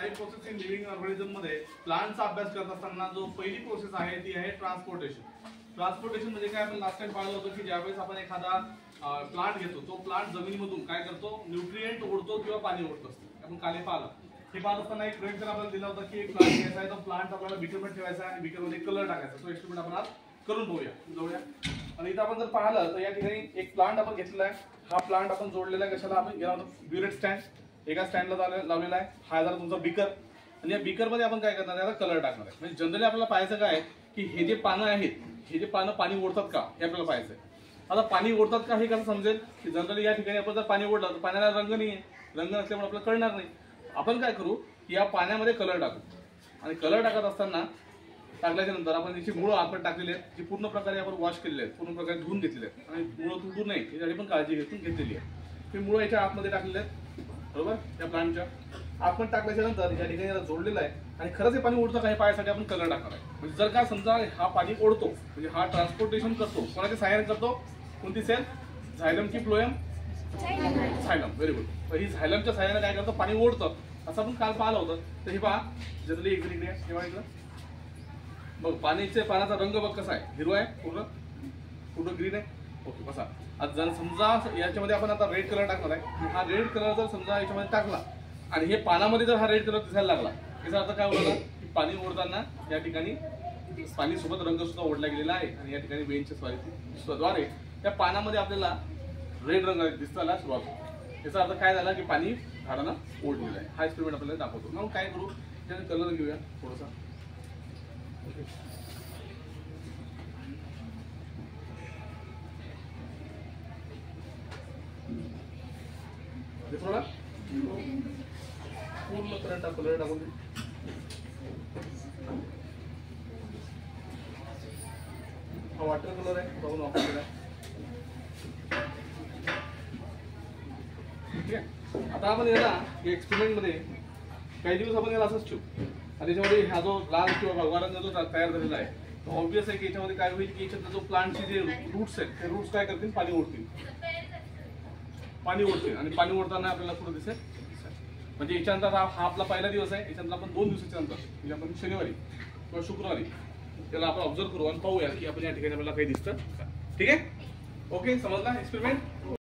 Life process in living organism मध्ये प्लांटचा अभ्यास करत असताना जो पहिली प्रोसेस आहे ती आहे ट्रान्सपोर्टेशन. ट्रान्सपोर्टेशन म्हणजे काय, आपण लास्ट टाइम पाहिलं होतं की ज्यावेळेस आपण एखादा प्लांट घेतो तो प्लांट जमिनीमधून काय करतो, न्यूट्रिएंट ओढतो किंवा पाणी ओढत असतो. आपण काले पाहिलं हे पाहत असताना एक प्रयोग आपल्याला दिला होता की एक प्लांट घ्यायचा आहे, तो प्लांट आपल्याला बीकरमध्ये ठेवायचा आणि बीकरमध्ये कलर टाकायचा. तो एक्सपेरिमेंट आपण आज करून पाहूया. आणि इथं आपण जर पाहिलं तर या ठिकाणी एक प्लांट आपण घेतलेला आहे. हा प्लांट आपण जोडलेला आहे कशाला, आपण गेला होता ब्युरेट स्टँड, एका स्टँडला लावलेला आहे. हा झाला तुमचा बीकर आणि या बीकर मध्ये आपण काय करणार आहे, कलर टाकणार आहे. म्हणजे जनरली आपल्याला पाहायचं काय की हे जे पानं आहेत, हे जे पानं पाणी ओढतात का हे आपल्याला पाहायचं आहे. आता पाणी ओढतात का हे कसं समजेल की जनरली या ठिकाणी आपण जर पाणी ओढलं तर पाण्याला रंग नाही आहे, रंग नसल्यामुळे आपल्याला कळणार नाही. आपण काय करू की या पाण्यामध्ये कलर टाकू आणि कलर टाकत असताना टाकल्याच्या नंतर आपण याची मुळं आपण टाकलेली आहेत, जी पूर्ण प्रकारे आपण वॉश केलेली आहेत, पूर्ण प्रकारे धुवून घेतलेली आहेत आणि मुळं तुटू नये यासाठी पण काळजी घेतलेली आहे. ही मुळं याच्या आतमध्ये टाकलेली आहेत, बरोबर. त्या प्लांटच्या आतमध्ये टाकल्याच्या नंतर या ठिकाणी याला जोडलेलं आहे आणि खरंच हे पाणी ओढतं का हे पाहायसाठी आपण कलर टाकणार आहे. म्हणजे जर का समजा हा पाणी ओढतो म्हणजे हा ट्रान्सपोर्टेशन करतो, कोणाच्या सहाय्याने करतो, कोणती सेल, झायलम की फ्लोएम, झायलम. Very good. तर ही झायलमच्या सहाय्याने काय करतं, पाणी ओढतं. असं आपण काल पाहिलं होतं. तर हे पहा जनरली इकडे तेव्हा इकडं बघ पाण्याचा रंग बघ कसा आहे, हिरवा आहे, पूर्ण ग्रीन आहे. ओके बसा. आता जर समजा याच्यामध्ये आपण आता रेड कलर टाकणार आहे, हा रेड कलर जर समजा याच्यामध्ये टाकला आणि हे पानामध्ये जर हा रेड कलर दिसायला लागला, याचा अर्थ काय होणार की पाणी ओढताना या ठिकाणी पाणी सोबत रंग सुद्धा ओढला गेलेला आहे आणि या ठिकाणी वेनच्या द्वारे त्या पानामध्ये आपल्याला रेड रंग दिसायला सुरुवात होते. याचा अर्थ काय झाला की पाणी झाडांना ओढलेलं आहे. हा एक्सपेरिमेंट आपल्याला दाखवतो. मग काय करू, त्याने कलर घेऊया थोडासा. थोडा पूर्ण करंट कलर टाकून दे. हा वॉटर कलर आहे, बघून वापरलेला आहे. ठीक आहे. आता आपण याला एक्सपेरिमेंट मध्ये काही दिवस आपण याला असंच ठेवू आणि त्याच्यामध्ये हा जो लाल किंवा भगवा रंग जो तयार झालेला आहे तो ऑब्विस आहे की याच्यामध्ये काय होईल की याच्यातला जो प्लांटचे जे रूट्स आहेत ते रूट्स काय करतील, पाणी ओढतील आणि पाणी ओढताना आपल्याला पुढे दिसेल. म्हणजे याच्यानंतर हा आपला पहिला दिवस आहे. याच्यानंतर आपण 2 दिवसाच्या नंतर म्हणजे आपण शनिवारी किंवा शुक्रवारी त्याला आपण ऑब्झर्व करू आणि पाहूया की आपण या ठिकाणी आपल्याला काही दिसतं. ठीक आहे. ओके, समजला एक्सपेरिमेंट.